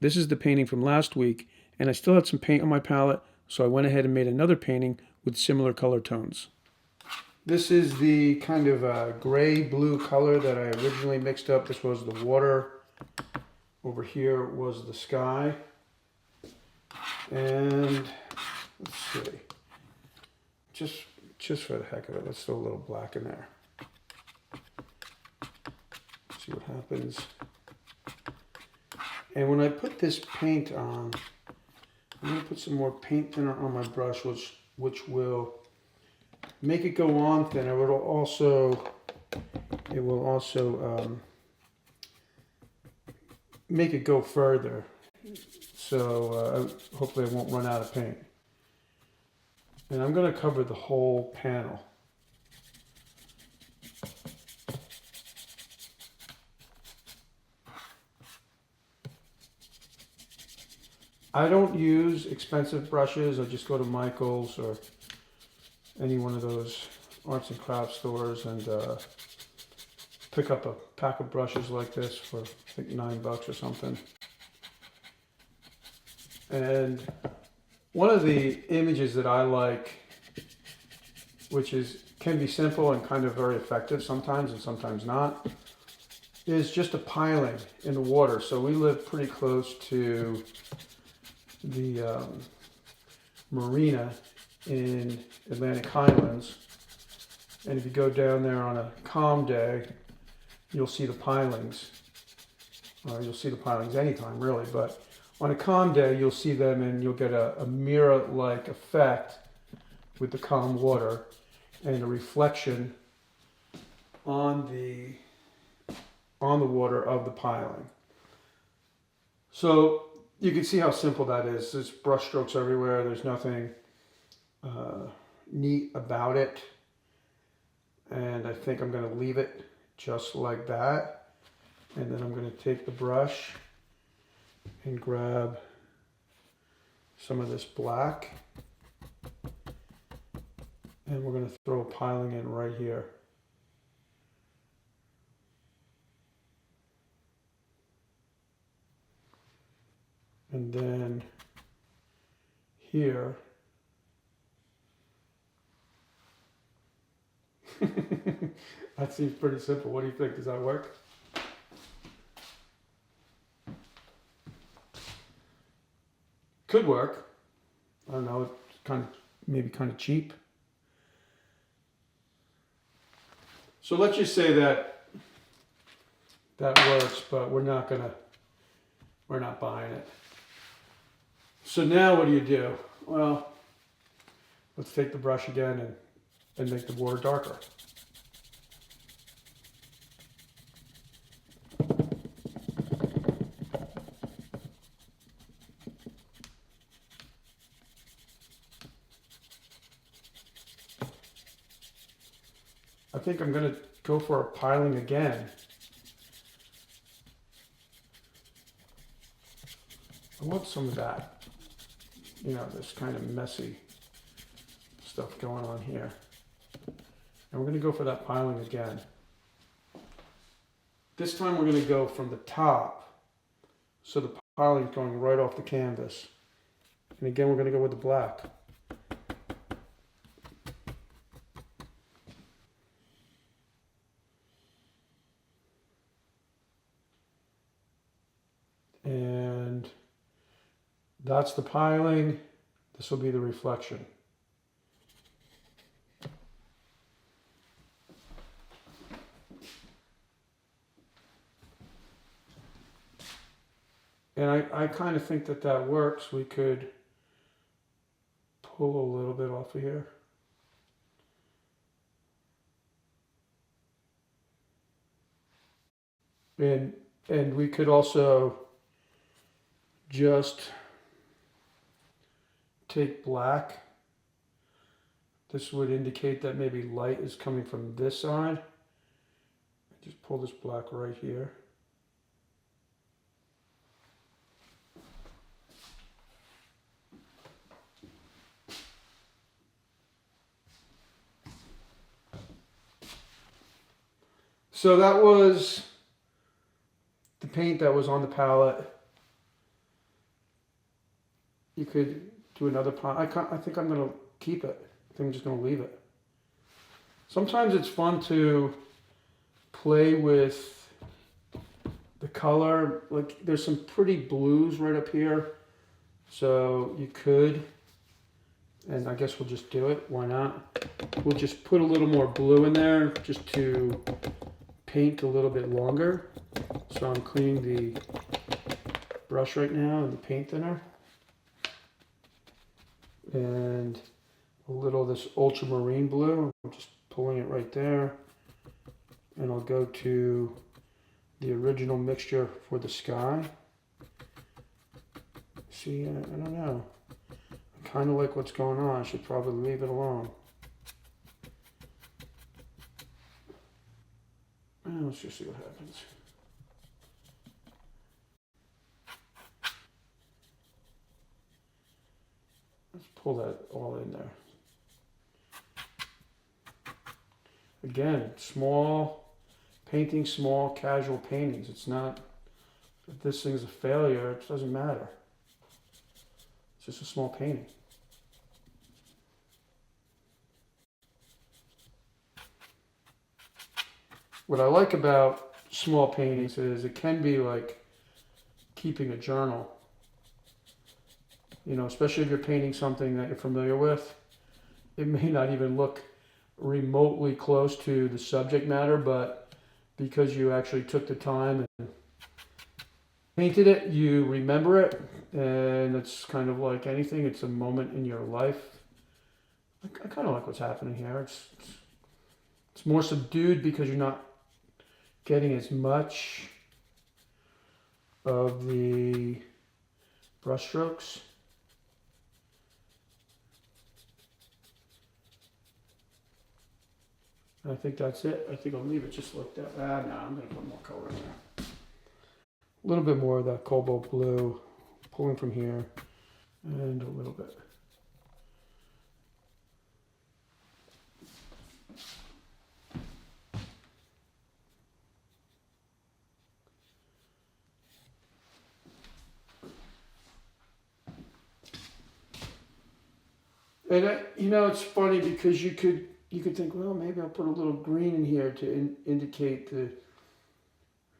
This is the painting from last week, and I still had some paint on my palette, so I went ahead and made another painting with similar color tones. This is the kind of gray-blue color that I originally mixed up. This was the water. Over here was the sky. And let's see. Just for the heck of it, let's throw a little black in there. See what happens. And when I put this paint on, I'm going to put some more paint thinner on my brush, which will make it go on thinner. It will also make it go further. So hopefully I won't run out of paint. And I'm going to cover the whole panel. I don't use expensive brushes. I just go to Michael's or any one of those arts and crafts stores and pick up a pack of brushes like this for I think $9 or something. And one of the images that I like, which can be simple and kind of very effective sometimes and sometimes not, is just a piling in the water. So we live pretty close to the marina in Atlantic Highlands, and if you go down there on a calm day, you'll see the pilings. You'll see the pilings anytime really, but on a calm day you'll see them and you'll get a mirror-like effect with the calm water and a reflection on the water of the piling. So you can see how simple that is. There's brush strokes everywhere. There's nothing neat about it. And I think I'm going to leave it just like that. And then I'm going to take the brush and grab some of this black. And we're going to throw a piling in right here. And then here, that seems pretty simple. What do you think? Does that work? Could work. I don't know. It's maybe kind of cheap. So let's just say that works, but we're not buying it. So now what do? Well, let's take the brush again and make the water darker. I think I'm going to go for a piling again. I want some of that, this kind of messy stuff going on here. And we're going to go for that piling again. This time we're going to go from the top, so the piling is going right off the canvas. And again, we're going to go with the black. And that's the piling. This will be the reflection. And I kind of think that works. We could pull a little bit off of here. And we could also just take black. This would indicate that maybe light is coming from this side. Just pull this black right here. So that was the paint that was on the palette. You could do another pile. I think I'm going to keep it. I think I'm just going to leave it. Sometimes it's fun to play with the color. Like there's some pretty blues right up here. So you could, and I guess we'll just do it. Why not? We'll just put a little more blue in there just to paint a little bit longer. So I'm cleaning the brush right now and the paint thinner. And a little of this ultramarine blue. I'm just pulling it right there. And I'll go to the original mixture for the sky. See, I don't know. I kind of like what's going on. I should probably leave it alone. Let's just see what happens. Let's pull that all in there. Again, small painting, small casual paintings. It's not, if this thing's a failure, it doesn't matter. It's just a small painting. What I like about small paintings is it can be like keeping a journal. You know, especially if you're painting something that you're familiar with. It may not even look remotely close to the subject matter, but because you actually took the time and painted it, you remember it, and it's kind of like anything. It's a moment in your life. I kind of like what's happening here. It's more subdued because you're not getting as much of the brush strokes. I think that's it. I think I'll leave it just like that. No, I'm going to put more color in there. A little bit more of that cobalt blue, pulling from here, and a little bit. And you know, it's funny because you could think, well, maybe I'll put a little green in here to indicate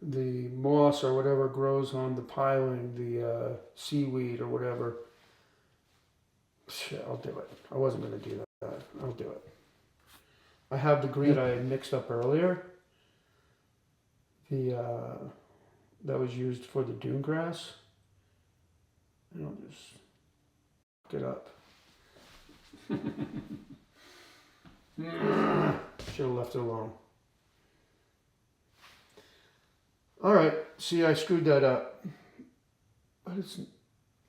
the moss or whatever grows on the piling, the seaweed or whatever. Shit, I'll do it. I wasn't going to do that. I'll do it. I have the green that I mixed up earlier. That was used for the dune grass. And I'll just pick it up. Should have left it alone. All right, see, I screwed that up. But it's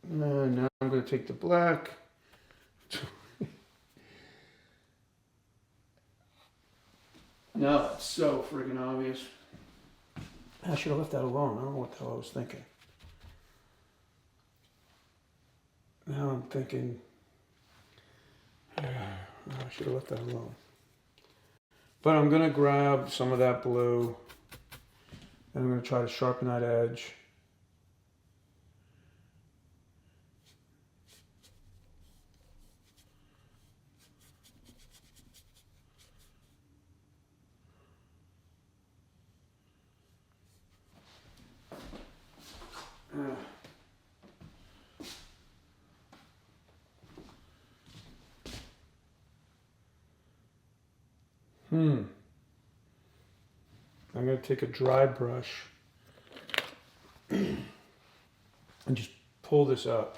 now I'm going to take the black. Now it's so friggin' obvious. I should have left that alone. I don't know what the hell I was thinking. Now I'm thinking, I should have left that alone. But I'm going to grab some of that blue and I'm going to try to sharpen that edge. I'm going to take a dry brush and just pull this up.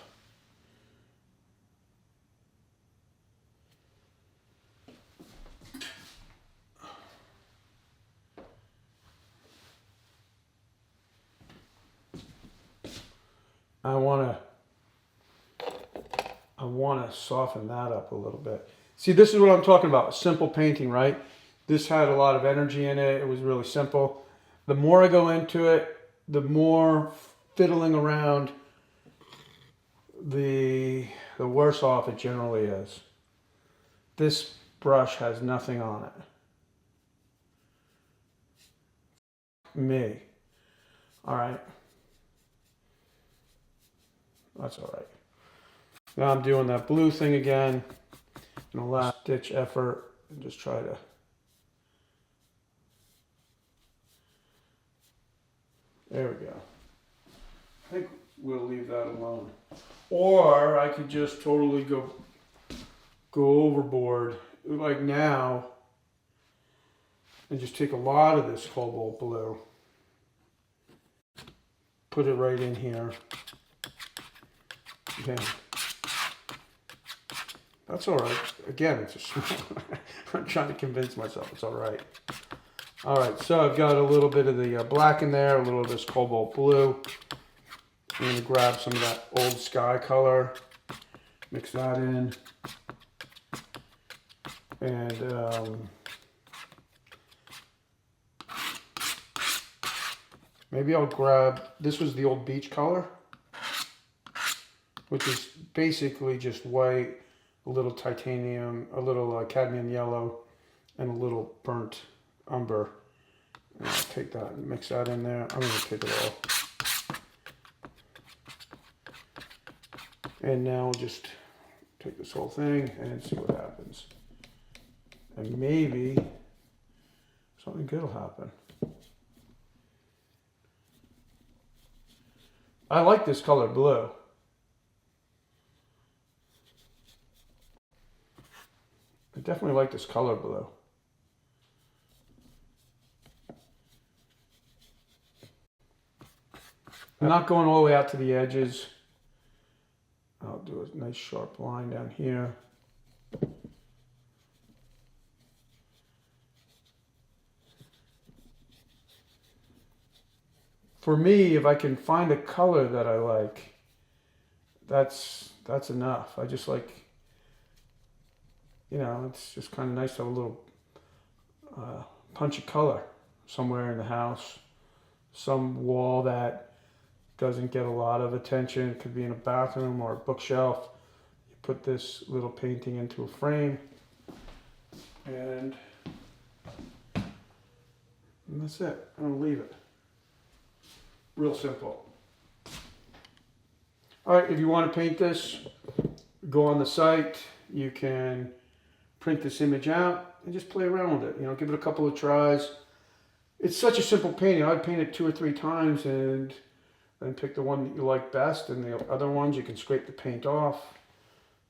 I want to soften that up a little bit. See, this is what I'm talking about, simple painting, right? This had a lot of energy in it. It was really simple. The more I go into it, the more fiddling around, the worse off it generally is. This brush has nothing on it. Me. All right. That's all right. Now I'm doing that blue thing again, in a last ditch effort, and just try to. There we go. I think we'll leave that alone. Or I could just totally go overboard, like now, and just take a lot of this cobalt blue, put it right in here. Again, that's all right. Again, it's a small. I'm trying to convince myself it's all right. All right, so I've got a little bit of the black in there, a little of this cobalt blue. I'm gonna grab some of that old sky color, mix that in, and maybe I'll grab, this was the old beach color, which is basically just white, a little titanium, a little cadmium yellow, and a little burnt umber. And I'll take that and mix that in there. I'm going to take it all. And now we'll just take this whole thing and see what happens. And maybe something good will happen. I like this color blue. I definitely like this color blue. I'm not going all the way out to the edges. I'll do a nice sharp line down here. For me, if I can find a color that I like, that's enough. I just like, you know, it's just kind of nice to have a little punch of color somewhere in the house. Some wall that doesn't get a lot of attention. It could be in a bathroom or a bookshelf. You put this little painting into a frame, and that's it. I'm gonna leave it. Real simple. All right, if you want to paint this, go on the site. You can print this image out and just play around with it. You know, give it a couple of tries. It's such a simple painting. I'd paint it 2 or 3 times and then pick the one that you like best, and the other ones you can scrape the paint off,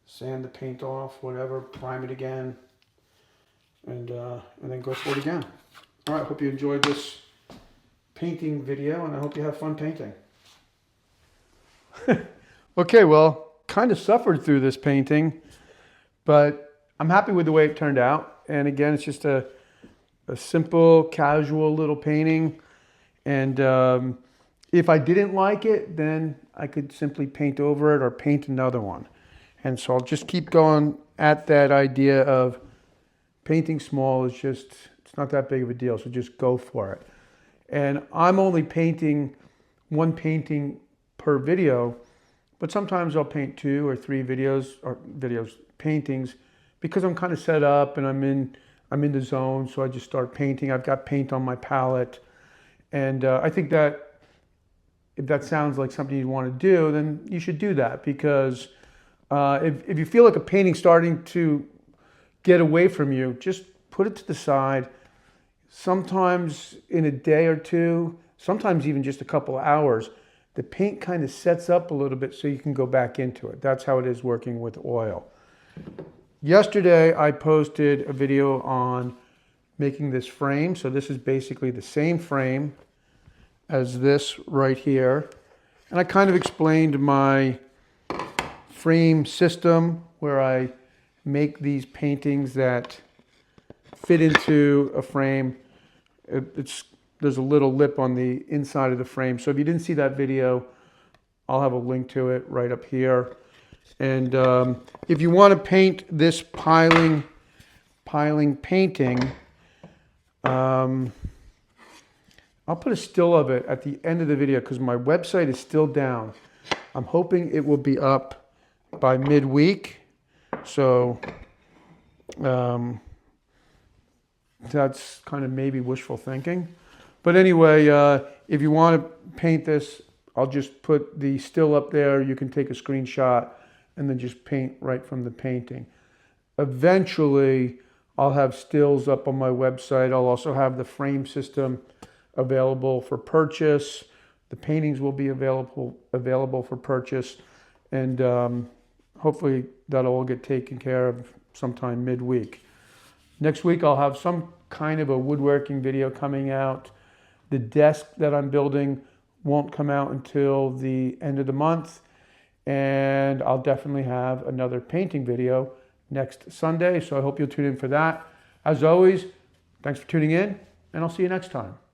sand the paint off, whatever, prime it again, and then go for it again. All right, hope you enjoyed this painting video, and I hope you have fun painting. Okay, well, kind of suffered through this painting, but I'm happy with the way it turned out. And again, it's just a simple, casual little painting. And if I didn't like it, then I could simply paint over it or paint another one. And so I'll just keep going at that idea of painting small is just, it's not that big of a deal. So just go for it. And I'm only painting one painting per video, but sometimes I'll paint 2 or 3 paintings, because I'm kind of set up and I'm in the zone. So I just start painting. I've got paint on my palette. And I think that if that sounds like something you want to do, then you should do that, because if you feel like a painting's starting to get away from you, just put it to the side. Sometimes in a day or 2, sometimes even just a couple of hours, the paint kind of sets up a little bit so you can go back into it. That's how it is working with oil. Yesterday, I posted a video on making this frame. So this is basically the same frame as this right here. And I kind of explained my frame system where I make these paintings that fit into a frame. There's a little lip on the inside of the frame. So if you didn't see that video, I'll have a link to it right up here. And if you want to paint this piling painting, I'll put a still of it at the end of the video because my website is still down. I'm hoping it will be up by midweek. So that's kind of maybe wishful thinking. But anyway, if you want to paint this, I'll just put the still up there. You can take a screenshot and then just paint right from the painting. Eventually, I'll have stills up on my website. I'll also have the frame system available for purchase. The paintings will be available for purchase, and hopefully that'll all get taken care of sometime midweek. Next week I'll have some kind of a woodworking video coming out. The desk that I'm building won't come out until the end of the month, and I'll definitely have another painting video next Sunday, so I hope you'll tune in for that. As always, thanks for tuning in, and I'll see you next time.